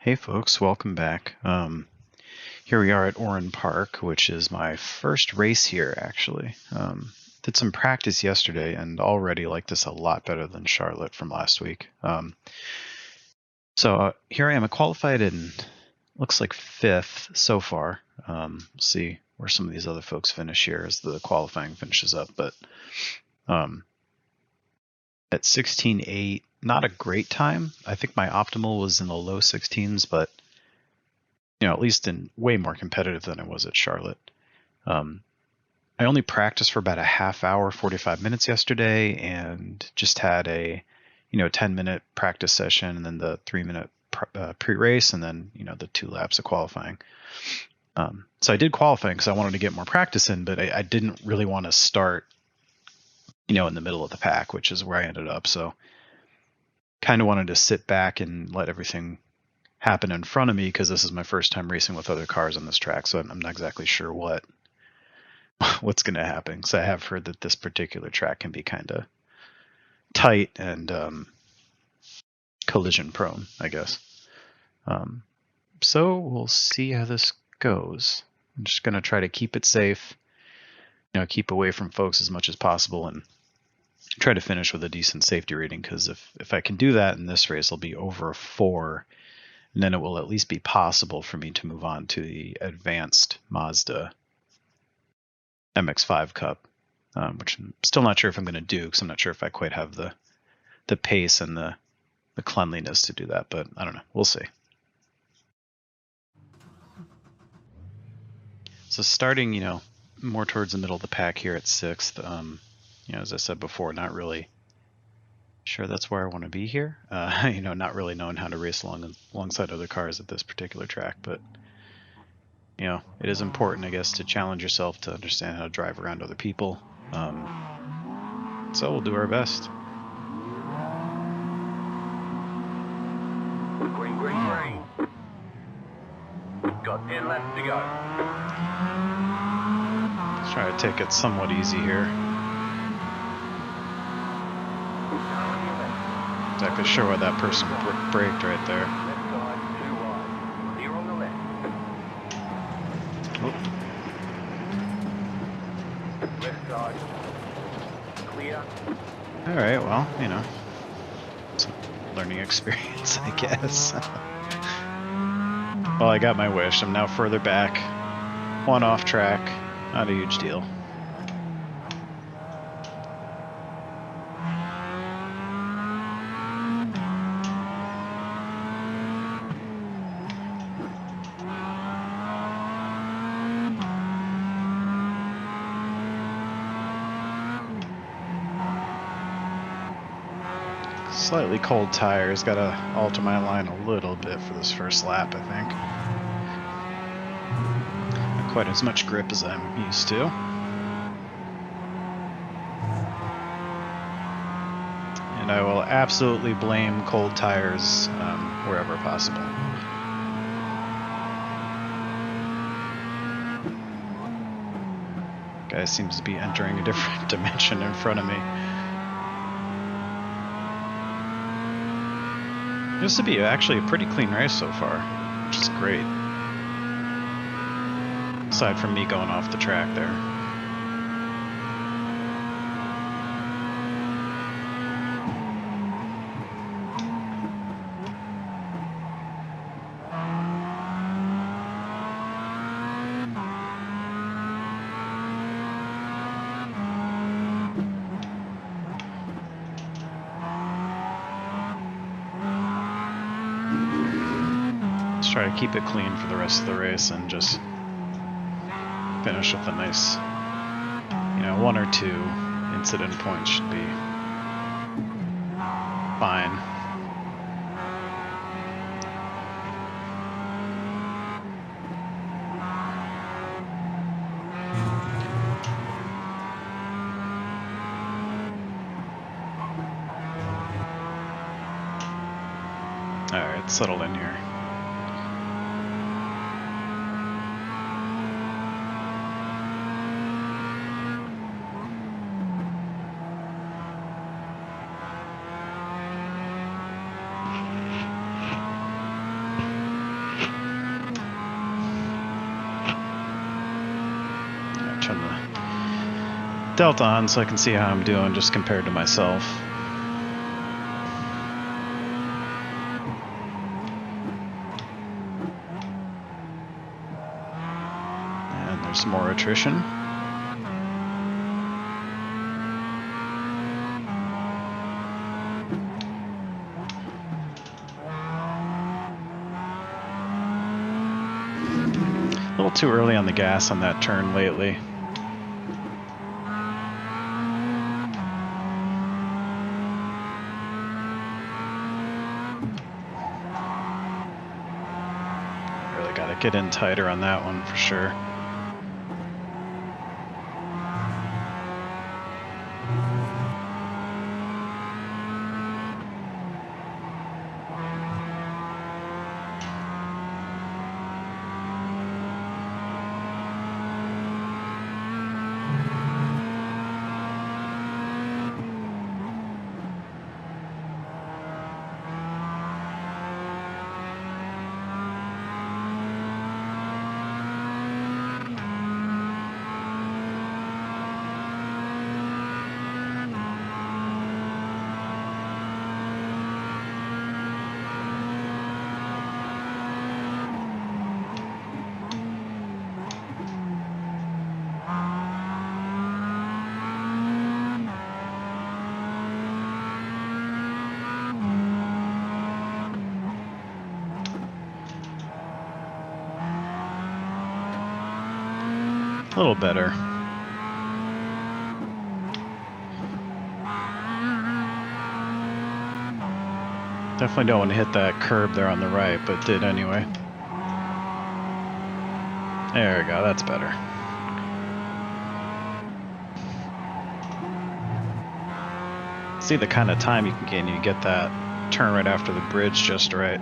Hey folks, welcome back. Here we are at Oran Park, which is my first race here actually. Did some practice yesterday and already like this a lot better than Charlotte from last week. So here I am, I qualified in, looks like 5th so far. See where some of these other folks finish here as the qualifying finishes up, but at 16.8, not a great time. I think my optimal was in the low 16s, but at least in way more competitive than I was at Charlotte. I only practiced for about a half hour, 45 minutes yesterday, and just had a 10-minute practice session, and then the 3-minute pre-race, and then the 2 laps of qualifying. So I did qualifying because I wanted to get more practice in, but I didn't really want to start in the middle of the pack, which is where I ended up. So kind of wanted to sit back and let everything happen in front of me, because this is my first time racing with other cars on this track, so I'm not exactly sure what's going to happen, because I have heard that this particular track can be kind of tight and collision prone, I guess. So we'll see how this goes. I'm just going to try to keep it safe, keep away from folks as much as possible, and try to finish with a decent safety rating, because if I can do that in this race, I'll be over 4, and then it will at least be possible for me to move on to the advanced Mazda MX-5 Cup, which I'm still not sure if I'm going to do, because I'm not sure if I quite have the pace and the cleanliness to do that, but I don't know. We'll see. So starting, more towards the middle of the pack here at 6th, as I said before, not really sure that's where I want to be here. Not really knowing how to race alongside other cars at this particular track, but it is important, I guess, to challenge yourself to understand how to drive around other people. So we'll do our best. Green, green, green. Got 10 laps to go. Let's try to take it somewhat easy here. Exactly sure why that person braked right there. Left side, 2 wide. Clear on the left. Oh. Left side. Clear. All right, well, it's a learning experience, I guess. Well, I got my wish. I'm now further back, 1 off track. Not a huge deal. Slightly cold tires. Got to alter my line a little bit for this first lap, I think. Not quite as much grip as I'm used to. And I will absolutely blame cold tires wherever possible. Guy seems to be entering a different dimension in front of me. This would be actually a pretty clean race so far, which is great. Aside from me going off the track there. Try to keep it clean for the rest of the race and just finish with a nice, 1 or 2 incident points should be fine. All right, settle in here. Delta on so I can see how I'm doing just compared to myself. And there's more attrition. A little too early on the gas on that turn lately. Really got to get in tighter on that one for sure. A little better. Definitely don't want to hit that curb there on the right, but did anyway. There we go, that's better. See the kind of time you can gain, you get that turn right after the bridge just right.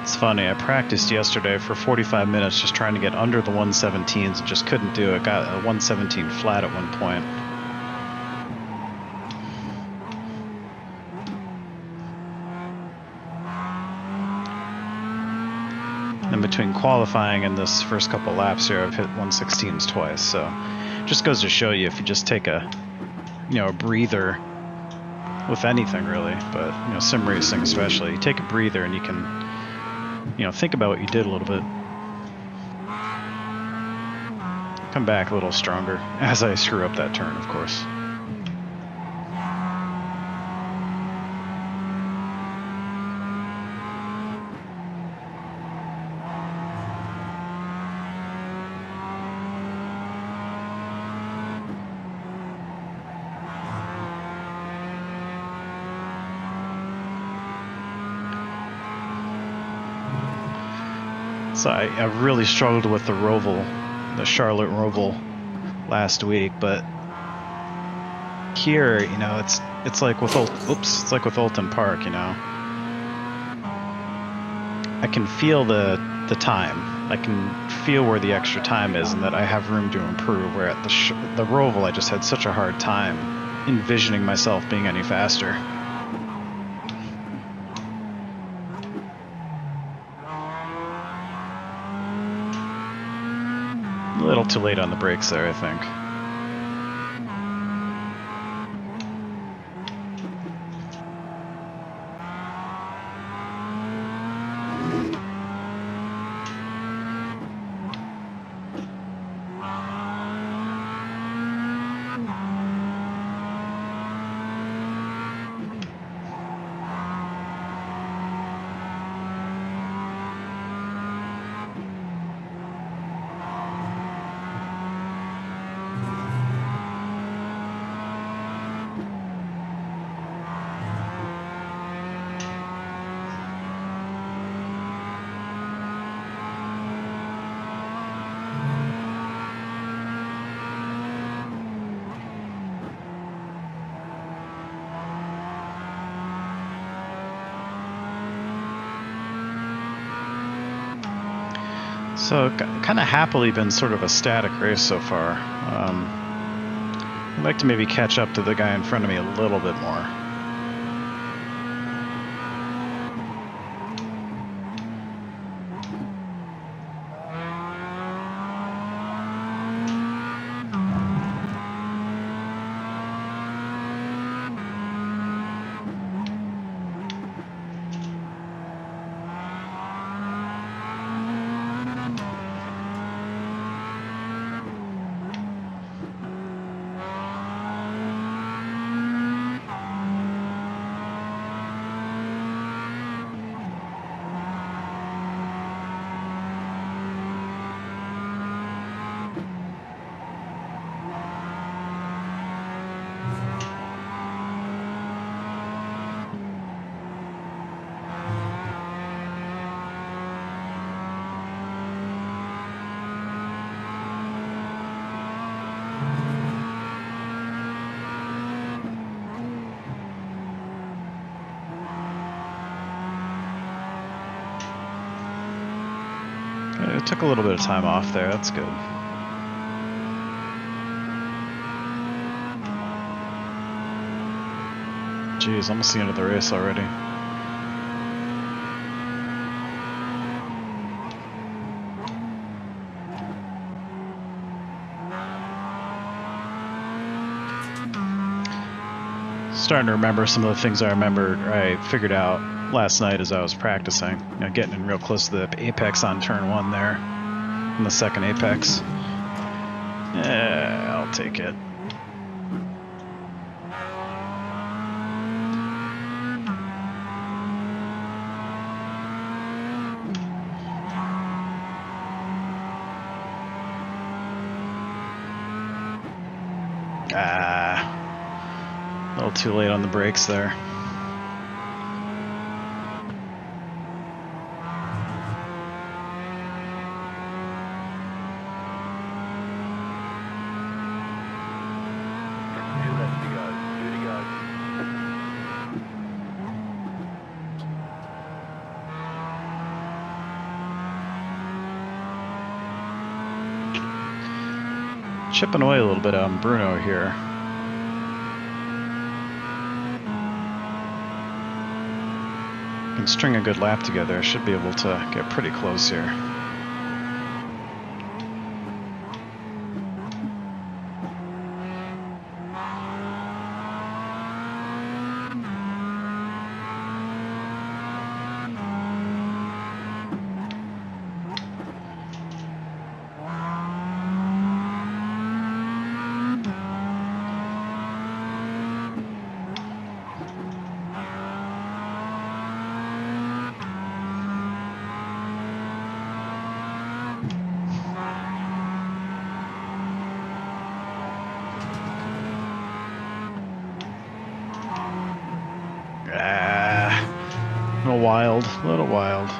It's funny, I practiced yesterday for 45 minutes just trying to get under the 117s and just couldn't do it. Got a 117 flat at one point. And between qualifying and this first couple laps here, I've hit 116s twice. So just goes to show you if you just take a, a breather with anything really, but sim racing especially, you take a breather and you can think about what you did a little bit. Come back a little stronger as I screw up that turn, of course. So I really struggled with the Roval, the Charlotte Roval last week, but here, it's like with it's like with Oran Park, I can feel the time. I can feel where the extra time is, and that I have room to improve. Where at the Roval, I just had such a hard time envisioning myself being any faster. A little too late on the brakes there, I think. So kind of happily been sort of a static race so far. I'd like to maybe catch up to the guy in front of me a little bit more. It took a little bit of time off there, that's good. Geez, almost the end of the race already. Starting to remember some of the things I figured out last night as I was practicing. You know, getting in real close to the apex on turn 1 there, in the second apex. Yeah, I'll take it. A little too late on the brakes there. Chipping away a little bit on Bruno here. Can string a good lap together. Should be able to get pretty close here. A little wild.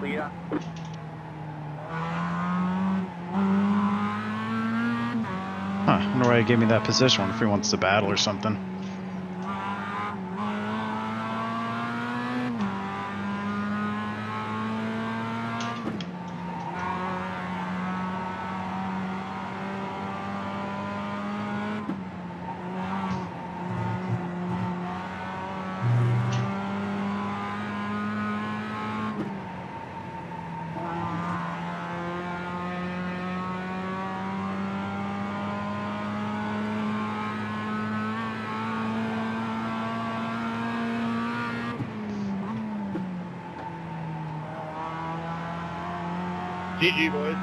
Clear. Huh, I wonder why he gave me that position. I wonder if he wants to battle or something. GG, boys.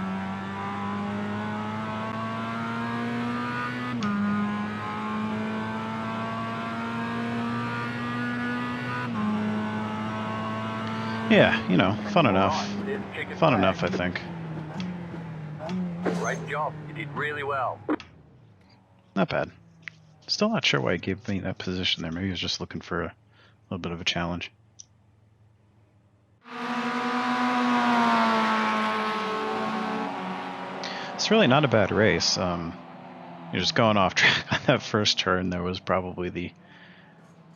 Yeah, you know, fun enough. Alright, there's the chicken Fun flag. enough, I think. Great job. You did really well. Not bad. Still not sure why he gave me that position there. Maybe he was just looking for a little bit of a challenge. It's really not a bad race. You're just going off track on that first turn. There was probably the,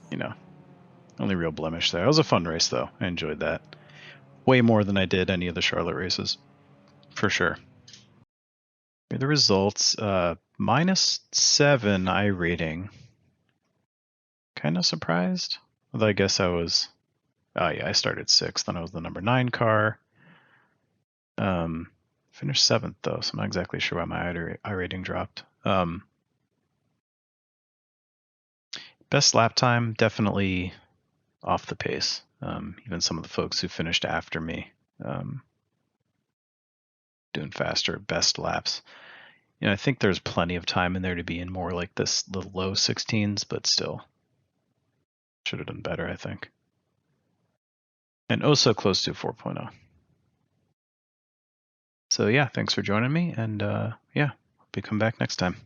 you know, only real blemish there. It was a fun race, though. I enjoyed that. Way more than I did any of the Charlotte races. For sure. Here are the results. -7 I rating. Kind of surprised. Although I guess I was... Oh yeah, I started 6th, then I was the number 9 car. Finished 7th though, so I'm not exactly sure why my I rating dropped. Best lap time, definitely off the pace. Even some of the folks who finished after me doing faster, best laps. You know, I think there's plenty of time in there to be in more like this, the low 16s, but still should have done better, I think. And oh so close to 4.0. So yeah, thanks for joining me, and yeah, hope you come back next time.